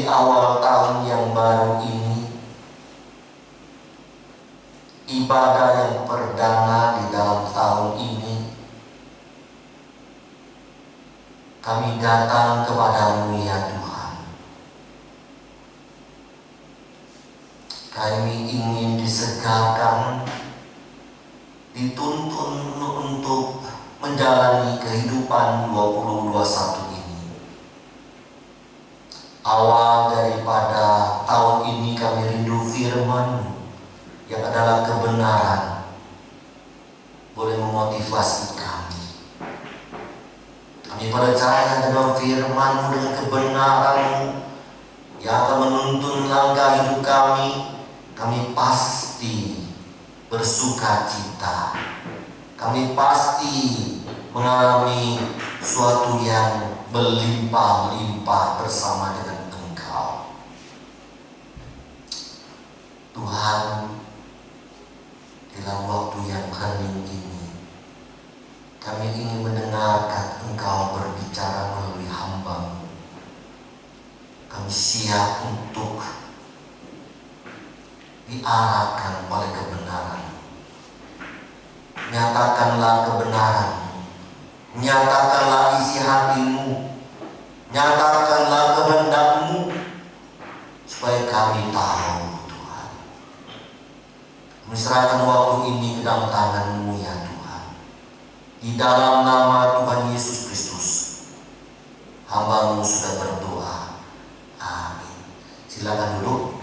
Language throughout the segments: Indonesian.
di awal tahun yang baru ini, ibadah yang perdana di dalam tahun ini, kami datang kepadamu ya Tuhan. Kami ingin disegarkan, dituntun untuk menjalani kehidupan 2021 ini. Awal daripada tahun ini kami rindu firman yang adalah kebenaran boleh memotivasi kami. Kami percaya dengan firman-Mu, dengan kebenaran-Mu yang akan menuntun langkah hidup kami. Kami pasti bersuka cita. Kami pasti mengalami suatu yang berlimpah-limpah bersama dengan Engkau. Tuhan, dalam waktu yang hening ini, kami ingin mendengarkan Engkau berbicara melalui hamba-Mu. Kami siap untuk diarahkan oleh kebenaran. Nyatakanlah kebenaran-Mu, nyatakanlah isi hati-Mu, nyatakanlah kehendak-Mu, supaya kami tahu Tuhan. Kami serahkan waktu ini ke dalam tangan-Mu ya Tuhan. Di dalam nama Tuhan Yesus Kristus, hamba-Mu sudah berdoa. Amin. Silakan duduk.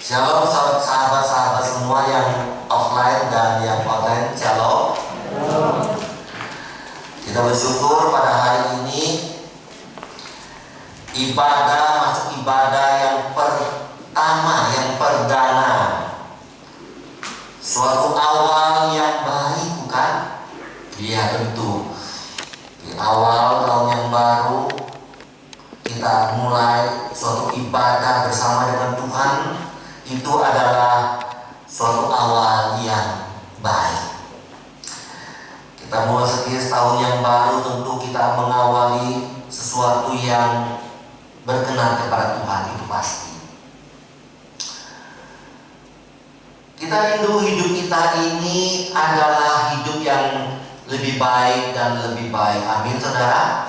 Shalom sahabat-sahabat semua yang offline dan yang online. Shalom. Kita bersyukur pada hari ini masuk ibadah yang pertama, yang perdana. Suatu awal yang baik, bukan? Iya, tentu. Di awal tahun yang baru kita mulai suatu ibadah bersama dengan Tuhan. Itu adalah suatu awal yang baik. Kita mulai sekian tahun yang baru, tentu kita mengawali sesuatu yang berkenan kepada Tuhan, itu pasti. Kita rindu hidup kita ini adalah hidup yang lebih baik dan lebih baik. Amin, saudara.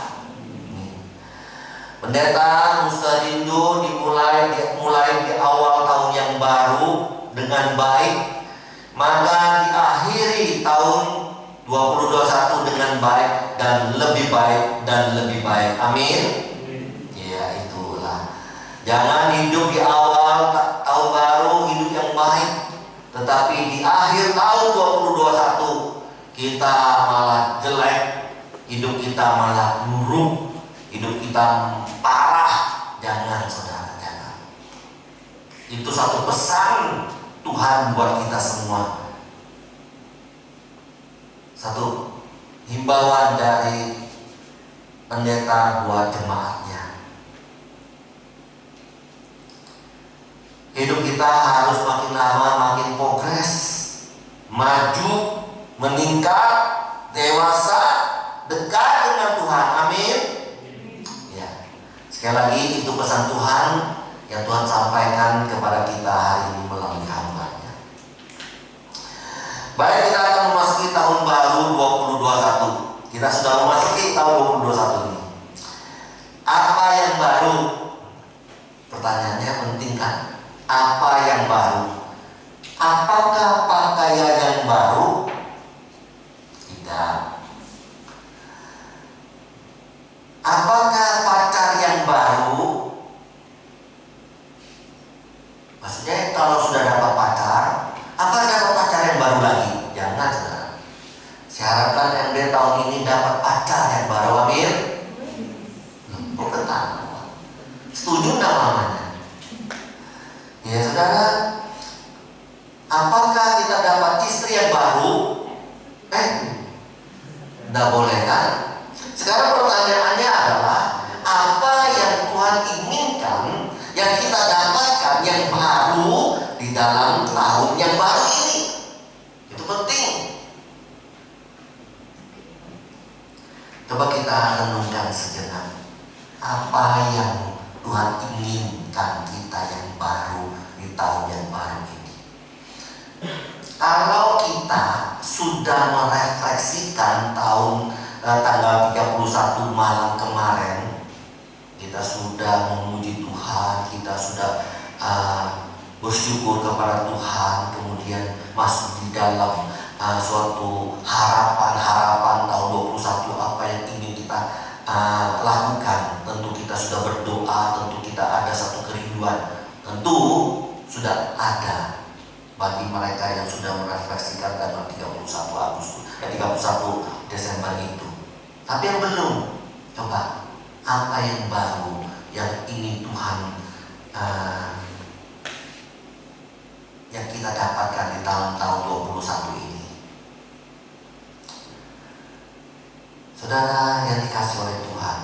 Pendeta Musa rindu dimulai di awal tahun yang baru dengan baik, maka diakhiri tahun 2021 dengan baik dan lebih baik dan lebih baik. Amin. Ya, itulah. Jangan hidup di awal tahun baru hidup yang baik, tetapi di akhir tahun 2021 kita malah jelek, hidup kita malah buruk, hidup kita parah. Jangan, saudara, jangan. Itu satu pesan Tuhan buat kita semua. Satu himbauan dari pendeta buat jemaatnya. Hidup kita harus makin lama makin progres, maju, meningkat, dewasa, dekat dengan Tuhan. Amin. Sekali lagi, itu pesan Tuhan yang Tuhan sampaikan kepada kita hari ini melalui hamba-Nya. Baik, kita akan memasuki tahun baru 2021. Kita sudah memasuki tahun 2021 ini. Apa yang baru? Pertanyaannya penting kan? Apa yang baru? Apakah pakaian yang baru? Tidak. Apakah pacar yang baru? Maksudnya kalau sudah dapat pacar, apa dapat pacar yang baru lagi? Jangan, saudara. Saya harapkan MD tahun ini dapat pacar yang baru. Amin. Bukan. Setuju enggak namanya? Ya, saudara. Apakah kita dapat istri yang baru? Enggak boleh kan? Sekarang pertanyaannya adalah, apa yang Tuhan inginkan, yang kita dapatkan yang baru di dalam tahun yang baru ini? Itu penting. Coba kita renungkan sejenak. Apa yang Tuhan inginkan kita yang baru di tahun yang baru ini? Kalau kita sudah merefleksikan tahun tanggal 31 malam kemarin, kita sudah memuji Tuhan, kita sudah bersyukur kepada Tuhan, kemudian masuk di dalam suatu harapan tahun 21 apa yang ingin kita lakukan. Tentu kita sudah berdoa, tentu kita ada satu kerinduan, tentu sudah ada bagi mereka yang sudah merefleksikan tanggal 31 Desember itu. Tapi yang belum, coba apa yang baru yang ingin Tuhan yang kita dapatkan di tahun 21 ini. Saudara yang dikasih oleh Tuhan,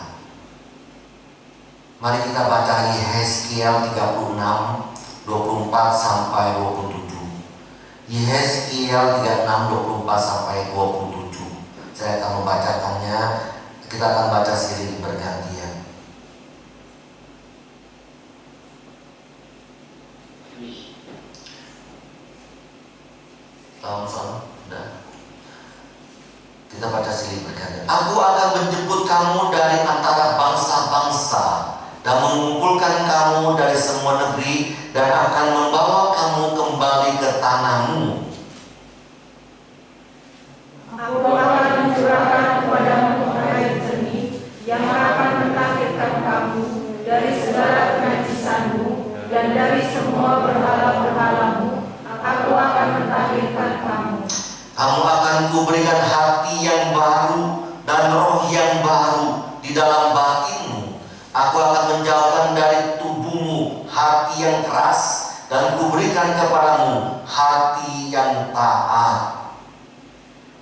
mari kita baca Yehezkiel 36 24 sampai 27. Yehezkiel 36 24 sampai 27. Saya akan membacakannya. Kita akan baca seiring bergantian. Kita baca seiring bergantian. Aku akan menjemput kamu dari antara bangsa-bangsa dan mengumpulkan kamu dari semua negeri dan akan membawa kamu kembali ke tanahmu. Aku akan mencurahkan kepadamu air jernih yang akan mentahirkan kamu dari segala kenajisanmu dan dari semua berhala-berhalamu. Aku akan mentahirkan kamu. Kamu akan kuberikan hati yang baru dan roh yang baru di dalam batinmu. Aku akan menjauhkan dari tubuhmu hati yang keras dan kuberikan kepadamu hati yang taat.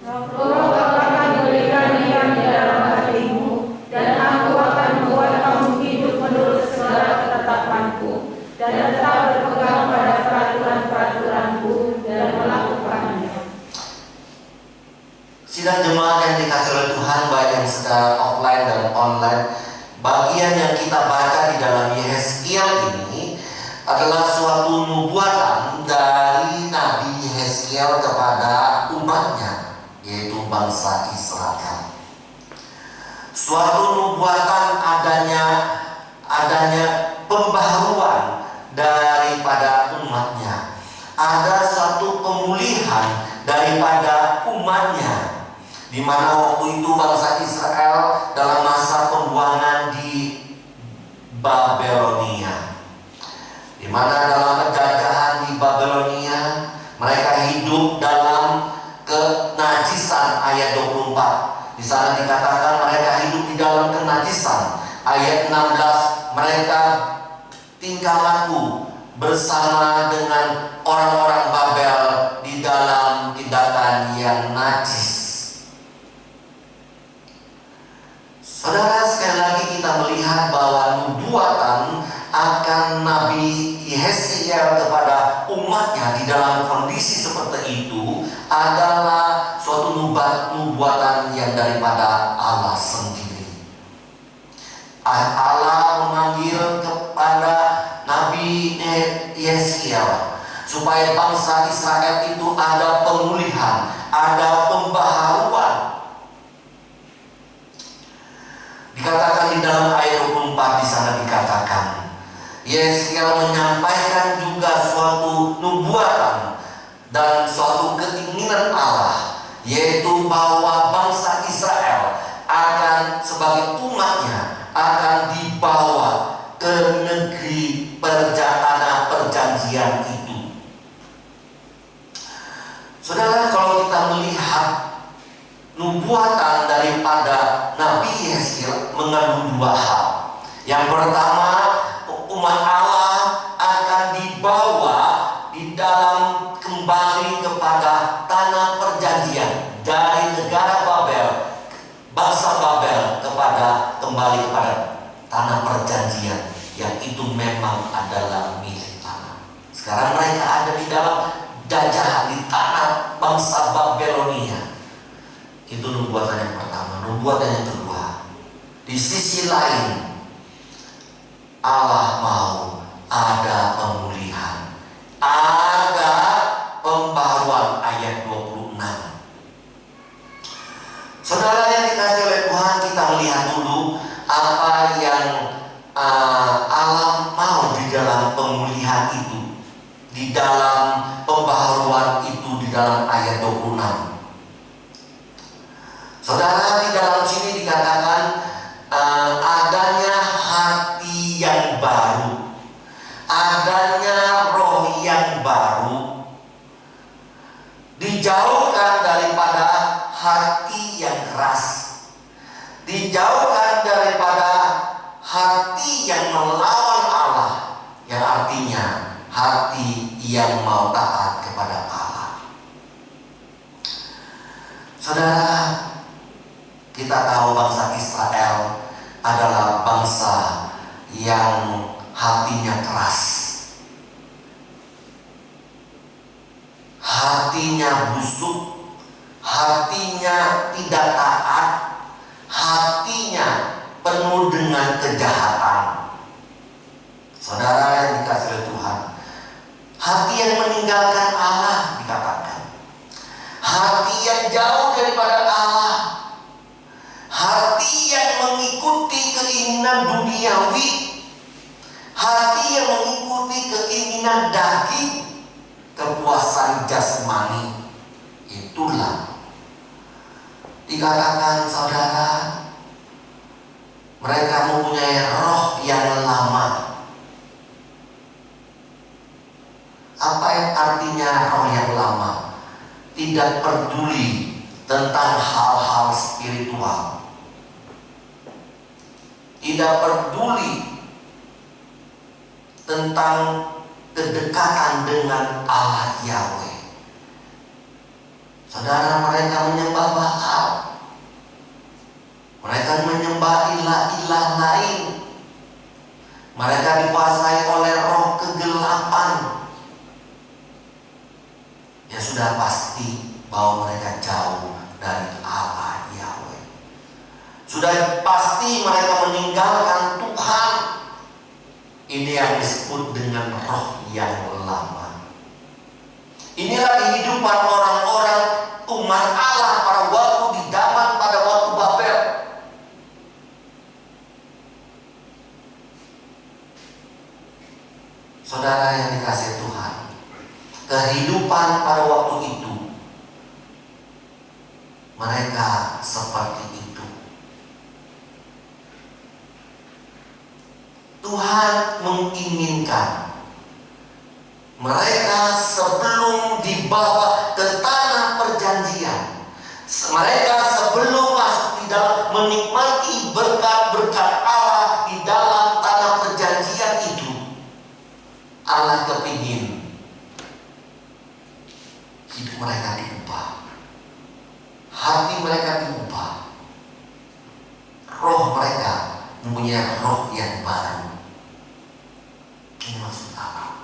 Roh akan diberikan diam di dalam hatimu, dan aku akan membuat kamu hidup menurut segala ketetapanku dan tetap berpegang pada peraturan-peraturanku dan melakukannya. Sidang jemaat yang dikasih oleh Tuhan, baik yang secara offline dan online, bagian yang kita baca di dalam Yehezkiel ini adalah suatu nubuatan dari Nabi Yehezkiel kepada umatnya, yaitu bangsa Israel. Suatu nubuatan adanya pembaharuan daripada umatnya. Ada satu pemulihan daripada umatnya, di mana waktu itu bangsa Israel dalam masa pembuangan di Babelonia, di mana dalam penjajahan di Babelonia mereka hidup dalam kenajisan. Ayat 24 di sana dikatakan mereka hidup di dalam kenajisan. Ayat 16, mereka tingkah laku bersama dengan orang-orang Babel di dalam tindakan yang najis. Saudara, sekali lagi kita melihat bahwa nubuatan akan Nabi Yehezkiel kepada umatnya di dalam kondisi seperti itu adalah suatu nubuatan yang daripada Allah sendiri. Allah memanggil kepada Nabi Yehezkiel supaya bangsa Israel itu ada pemulihan, ada pembaharuan. Dikatakan di dalam ayat 24 di sana dikatakan Yehezkiel menyampaikan juga suatu nubuatan dan suatu keinginan Allah, yaitu bahwa bangsa Israel akan sebagai umatnya akan dibawa ke negeri tanah perjanjian itu. Saudara, kalau kita melihat nubuatan daripada Nabi Yehezkiel mengandung dua hal. Yang pertama, umat Allah akan dibawa di dalam kembali kepada tanah perjanjian dari negara Babel, bangsa Babel, kembali kepada tanah perjanjian yang itu memang adalah milik Allah. Sekarang mereka ada di dalam jajahan di tanah bangsa Babelonia. Itu nubuatan yang pertama. Nubuatan yang kedua, di sisi lain Allah mau ada pemulihan, ada pembaruan. Ayat 26. Saudara yang dikasihi oleh Tuhan, kita melihat dulu apa yang Allah mau di dalam pemulihan itu, di dalam pembaharuan itu, di dalam ayat 26. Saudara, di dalam sini dikatakan adanya hati yang baru, adanya roh yang baru, dijauhkan daripada hati yang keras, dijauhkan daripada hati yang melawan Allah, yang artinya hati yang mau taat kepada Allah. Saudara, kita tahu bangsa Israel adalah bangsa yang hatinya keras, hatinya busuk, hatinya tidak taat, hatinya penuh dengan kejahatan. Saudara yang dikasihi oleh Tuhan, hati yang meninggalkan Allah dikatakan, hati yang jauh daripada Allah, hati yang mengikuti keinginan duniawi, hati yang mengikuti keinginan daging, kepuasan jasmani. Itulah dikatakan, saudara, mereka mempunyai roh yang lama. Apa yang artinya roh yang lama? Tidak peduli tentang hal-hal spiritual, tidak peduli tentang kedekatan dengan Allah Yahweh. Saudara, mereka menyembah Baal, mereka menyembah ilah-ilah lain, mereka dikuasai oleh roh kegelapan. Ya sudah pasti bahwa mereka jauh dari Allah Yahweh. Sudah pasti mereka meninggalkan Tuhan. Ini yang disebut dengan roh yang lama. Inilah kehidupan orang-orang umat Allah pada waktu di zaman pada waktu Babel. Saudara yang dikasihi Tuhan, kehidupan pada waktu itu mereka seperti itu. Tuhan menginginkan mereka sebelum dibawa ke tanah perjanjian, mereka sebelum masuk di dalam menikmati berkat-berkat Allah di dalam tanah perjanjian itu, Allah kepingin hidup mereka diubah, hati mereka diubah, roh mereka mempunyai roh yang baru. Ini maksud Allah.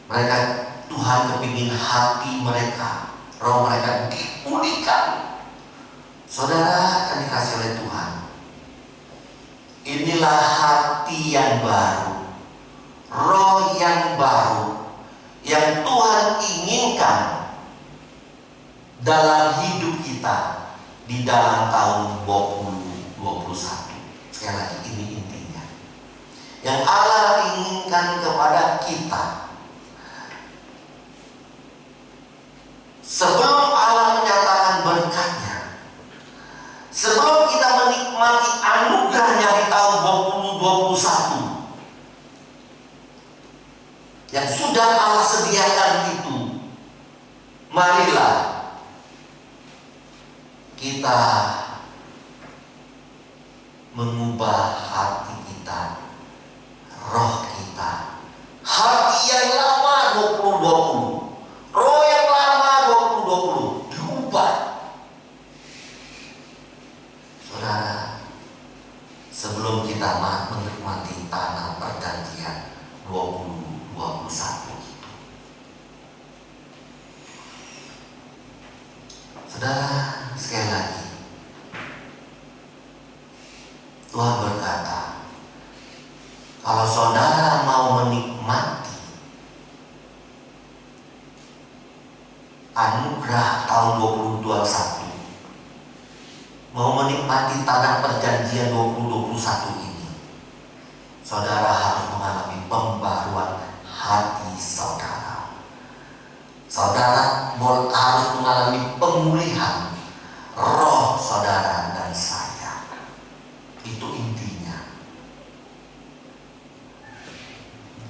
Mereka, Tuhan kepingin hati mereka, roh mereka dipulihkan. Saudara yang dikasihi oleh Tuhan, inilah hati yang baru, roh yang baru yang Tuhan inginkan dalam hidup kita di dalam tahun 2021. Sekali lagi, ini intinya yang Allah inginkan kepada kita. Sebelum Allah menyatakan berkatnya, sebelum kita menikmati anugerahnya di tahun 2021 yang sudah Allah sediakan itu, marilah kita mengubah hati kita, roh kita. Hati yang lama 2020, roh yang lama 2020 diubah. Saudara, sebelum kita menikmati tanah perjanjian 2021 itu, saudara, sekali lagi Tuhan berkata, mau menikmati tanah perjanjian 2021 ini, saudara harus mengalami pembaruan hati saudara. Saudara harus mengalami pemulihan roh saudara dan saya. Itu intinya.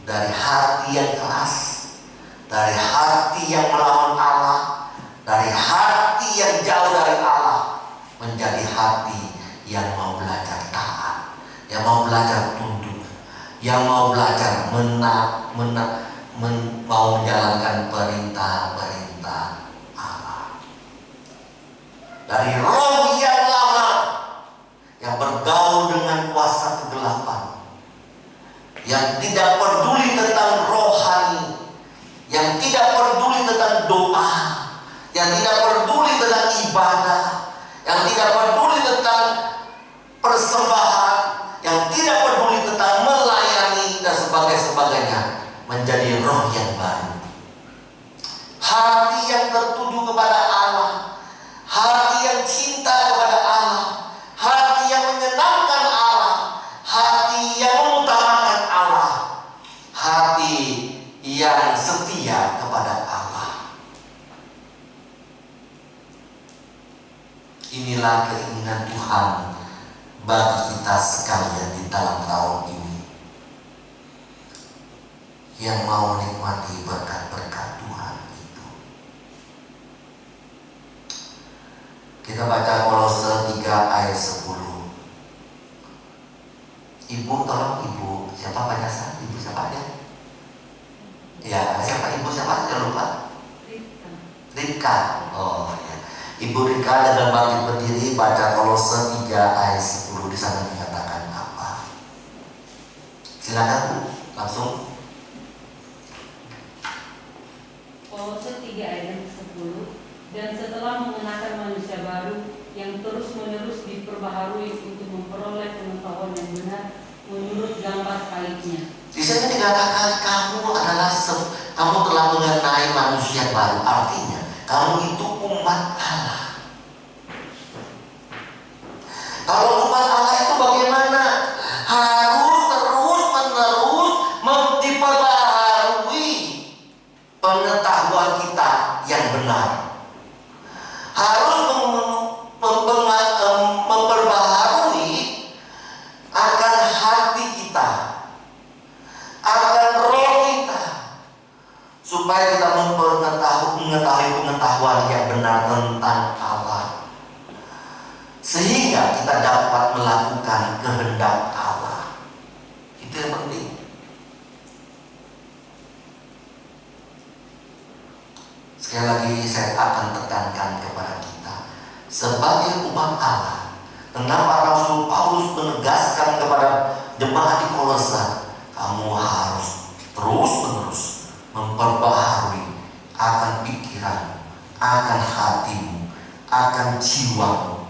Dari hati yang keras, dari hati yang melawan Allah, dari hati yang jauh dari Allah, menjadi hati yang mau belajar taat, yang mau belajar tunduk, yang mau belajar mau menjalankan perintah-perintah Allah. Dari roh yang lama yang bergaul dengan kuasa kegelapan, yang tidak peduli tentang rohani, yang tidak peduli tentang doa, yang tidak peduli tentang ibadah, yang tidak peduli tentang persembahan, yang tidak peduli tentang melayani dan sebagainya, menjadi roh yang baru. Hati yang tertuju kepada Allah, hati yang cinta kepada Allah, hati yang menyenangkan Allah, hati yang mengutamakan Allah, hati yang setia kepada Allah. Inilah keinginan Tuhan bagi kita sekalian di dalam tahun ini, yang mau menikmati berkat-berkat Tuhan itu. Kita baca Kolose 3 ayat 10. Ibu, tolong ibu, siapa baca? Ibu siapa ya? Ya, siapa ibu siapa? Jangan lupa. Rika. Oh ya. Ibu Rika dengan bangkit berdiri, baca Kolose 3 ayat 10. Di sana dikatakan apa? Silakan Bu, langsung. Kolose 3 ayat 10. Dan setelah mengenakan manusia baru yang terus-menerus diperbaharui untuk memperoleh pengetahuan yang benar menurut gambar kaitnya. Di sana dikatakan kamu telah mengenai manusia baru. Artinya kamu itu umat Allah. Kalau umat Allah itu bagaimana? Harus terus-menerus diperbaharui pengetahuan kita yang benar. Harus memperbaharui akan hati kita, akan roh kita, supaya kita mengetahui pengetahuan yang benar tentang Allah, sehingga kita dapat melakukan kehendak Allah. Itu yang penting. Sekali lagi saya akan tekankan kepada kita sebagai umat Allah. Kenapa Rasul Paulus menegaskan kepada jemaat di Kolose, kamu harus terus-menerus memperbaharui akan pikiran, akan hatimu, akan jiwamu,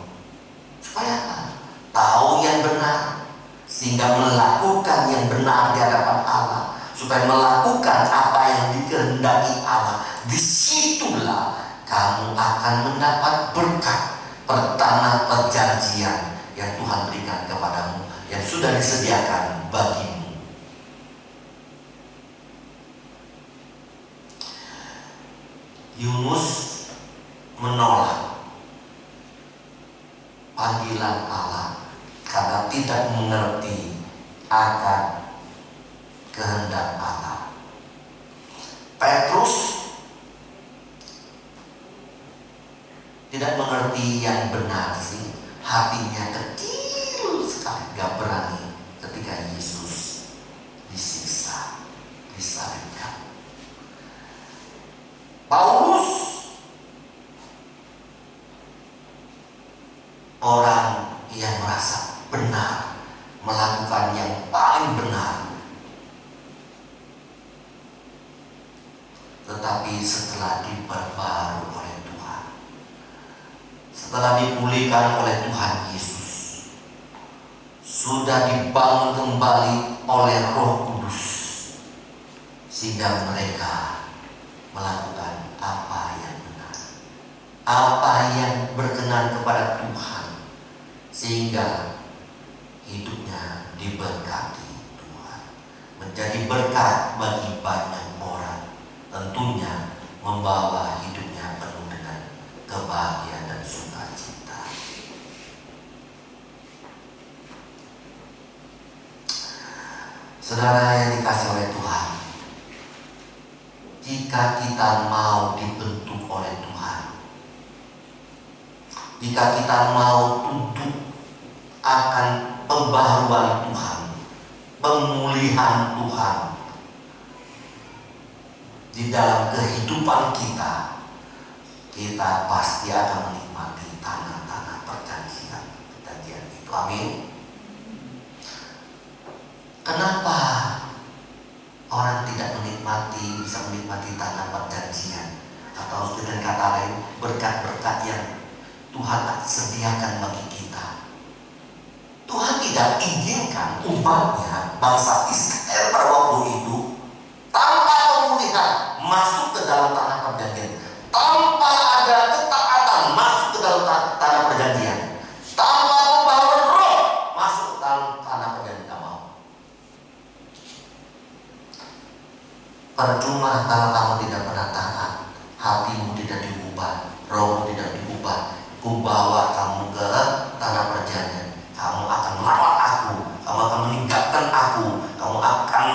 supaya tahu yang benar, sehingga melakukan yang benar di hadapan Allah, supaya melakukan apa yang dikehendaki Allah. Disitulah kamu akan mendapat berkat tanah perjanjian yang Tuhan berikan kepadamu, yang sudah disediakan bagimu. Yunus menolak panggilan Allah karena tidak mengerti akan kehendak Allah. Petrus tidak mengerti yang benar sih, hatinya kecil sekali, gak berani ketika Yesus disiksa, disalibkan. Paulus orang yang merasa benar, melakukan yang paling benar, tetapi setelah diperbarui oleh Tuhan, setelah dipulihkan oleh Tuhan Yesus, sudah dibangun kembali oleh Roh Kudus, sehingga mereka melakukan apa yang benar, apa yang berkenan kepada Tuhan, sehingga hidupnya diberkati Tuhan, menjadi berkat bagi banyak orang, tentunya membawa hidupnya penuh dengan kebahagiaan dan sukacita. Saudara yang dikasih oleh Tuhan, jika kita mau dibentuk oleh Tuhan, jika kita mau tunduk akan pembaharuan Tuhan, pemulihan Tuhan di dalam kehidupan kita, kita pasti akan menikmati tanah-tanah perjanjian itu. Amin. Kenapa orang tidak bisa menikmati tanah perjanjian, atau dengan kata lain berkat-berkat yang Tuhan sediakan bagi kita? Tuhan tidak inginkan umatnya, bangsa Israel pada waktu itu, tanpa pemulihan masuk ke dalam tanah perjanjian, tanpa ada ketaatan masuk ke dalam tanah perjanjian, tanpa pembaharuan roh masuk ke dalam tanah perjanjian. Tidak mau. Percuma kalau kamu tidak pernah taat, hatimu tidak diubah, rohmu tidak diubah. Kubawa kamu ke tanah perjanjian, kamu akan melawan aku, kamu akan meninggalkan aku, kamu akan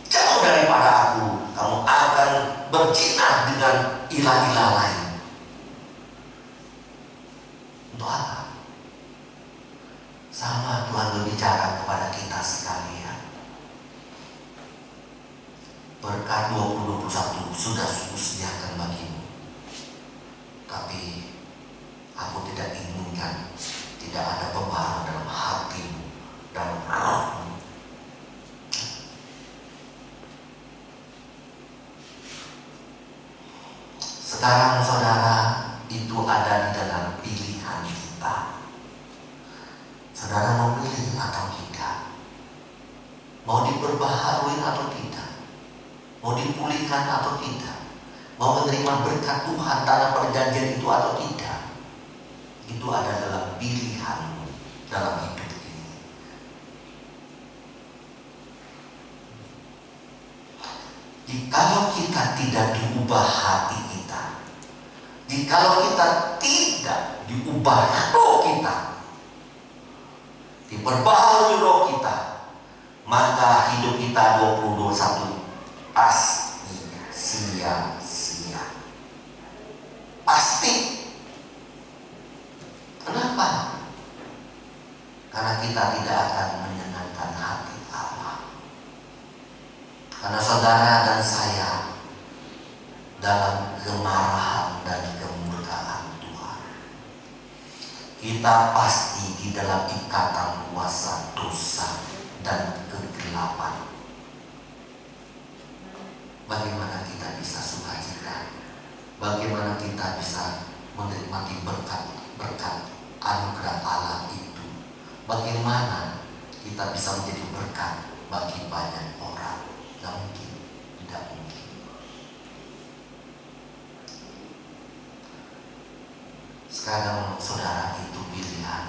jauh daripada aku, kamu akan berzina dengan ilah-ilah lain. Untuk apa? Sama Tuhan berbicara kepada kita sekalian. Berkat 2021 sudah sediakan bagimu, tapi aku tidak inginkan tidak ada pembaharuan dalam hatimu, dalam rohmu. Sekarang saudara, itu ada di dalam pilihan kita. Saudara mau pilih atau tidak? Mau diperbaharui atau tidak? Mau dipulihkan atau tidak? Mau menerima berkat Tuhan tanah perjanjian itu atau tidak? Itu ada dalam pilihanmu dalam hidup ini. Jikalau kita tidak diubah hati kita, jikalau kita tidak diubah roh kita, diperbaharui roh kita, maka hidup kita 2021 pasti sia-sia. Pasti. Kenapa? Karena kita tidak akan menyenangkan hati Allah. Karena saudara dan saya dalam kemarahan dan kemurkaan Tuhan, kita pasti di dalam ikatan kuasa dosa dan kegelapan. Bagaimana kita bisa sukacita? Bagaimana kita bisa menikmati berkat anugerah Allah itu? Bagaimana kita bisa menjadi berkat bagi banyak orang? Tidak mungkin, tidak mungkin. Sekarang saudara, itu pilihan,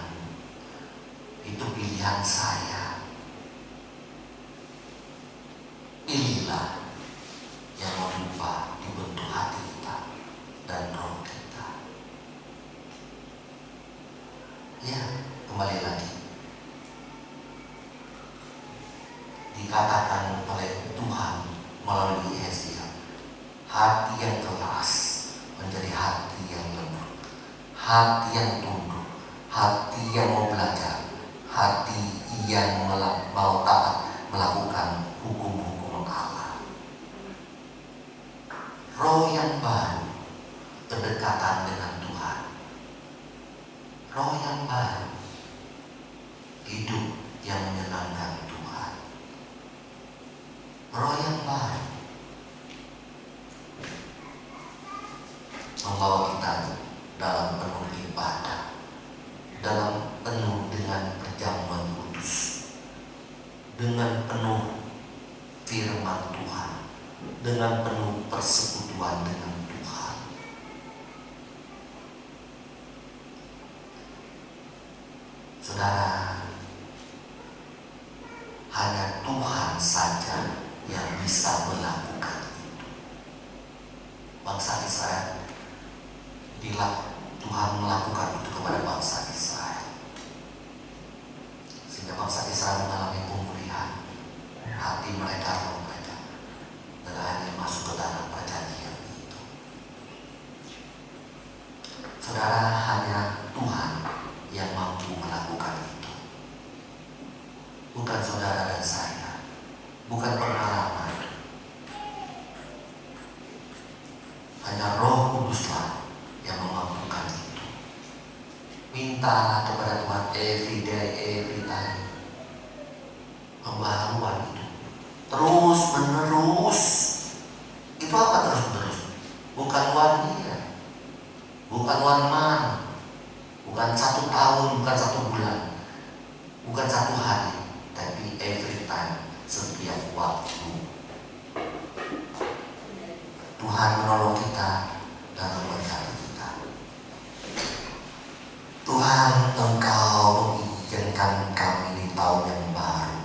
itu pilihan saya. Pilihlah yang mau diubah, dibentuk hati kita dan roh kita. Ya, kembali lagi. Dikatakan oleh Tuhan melalui Yesaya, hati yang keras menjadi hati yang lembut, hati yang tunduk, hati yang mau belajar, hati yang mau taat melakukan hukum-hukum Allah. Roh yang baru, kedekatan dengan Tuhan. Roh yang baru, hidup yang menyenangkan Tuhan. Roh yang baru membawa kita dalam penuh ibadah, dalam penuh dengan perjamuan kudus, dengan penuh firman Tuhan, dengan penuh persekutuan dengan Tuhan. Saudara, hanya Tuhan saja yang bisa melakukan itu. Bangsa Israel, bila Tuhan melakukan itu kepada bangsa Israel, sehingga bangsa Israel mengalami pemulihan, hati mereka roh mereka, dan akhirnya masuk ke dalam perjanjian itu. Saudara, hanya Tuhan yang mampu melakukan itu, bukan saudara dan saya, bukan pengalaman. Hanya Roh Kuduslah yang memampukan itu. Mintalah kepada Tuhan every day, every time. Pembaharuan itu terus menerus. Itu apa terus menerus? Bukan one year, bukan 1 month, bukan 1 tahun, bukan 1 bulan, bukan 1 hari, tapi every time, setiap waktu. Tuhan menolong kita dan memberkati kita. Tuhan, Engkau mengizinkan kami di tahun yang baru,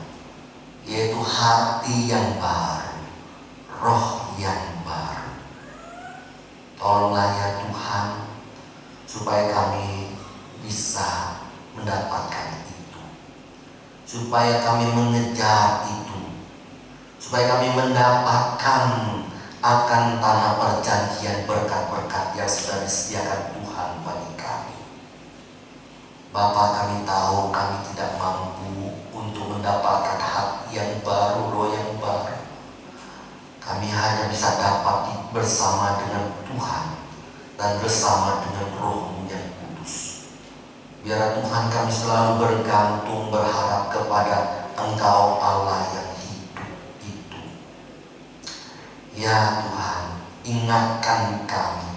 yaitu hati yang baru, roh yang baru. Tolonglah ya Tuhan, supaya kami bisa mendapatkan itu, supaya kami mengejar itu, supaya kami mendapatkan akan tanah perjanjian berkat-berkat yang sudah disediakan Tuhan bagi kami. Bapa, kami tahu kami tidak mampu untuk mendapatkan hati yang baru, roh yang baru. Kami hanya bisa dapat bersama dengan Tuhan dan bersama dengan Roh-Mu yang kudus. Biar Tuhan kami selalu bergantung, berharap kepada Engkau Allah yang hidup itu. Ya Tuhan, ingatkan kami,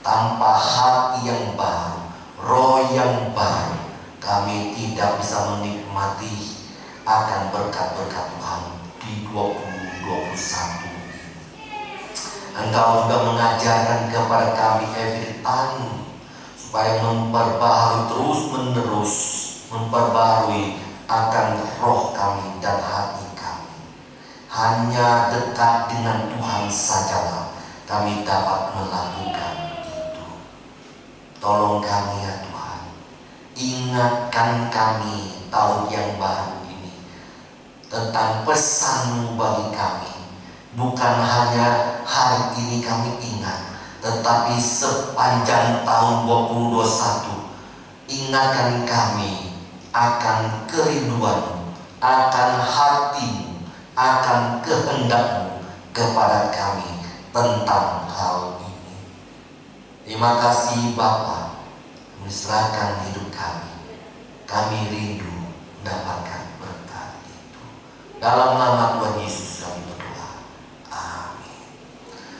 tanpa hati yang baru, roh yang baru, kami tidak bisa menikmati akan berkat-berkat Tuhan di 2021. Engkau juga mengajarkan kepada kami every time supaya memperbaharui terus menerus, memperbaharui akan roh kami dan hati kami. Hanya dekat dengan Tuhan sajalah kami dapat melakukan itu. Tolong kami ya Tuhan, ingatkan kami tahun yang baru ini tentang pesan-Mu bagi kami. Bukan hanya hari ini kami ingat, tetapi sepanjang tahun 2021 ingatkan kami akan kerinduan, akan hati, akan kehendak-Mu kepada kami tentang hal ini. Terima kasih Bapa, menyerahkan hidup kami. Kami rindu mendapatkan berkat itu. Dalam nama Tuhan Yesus kami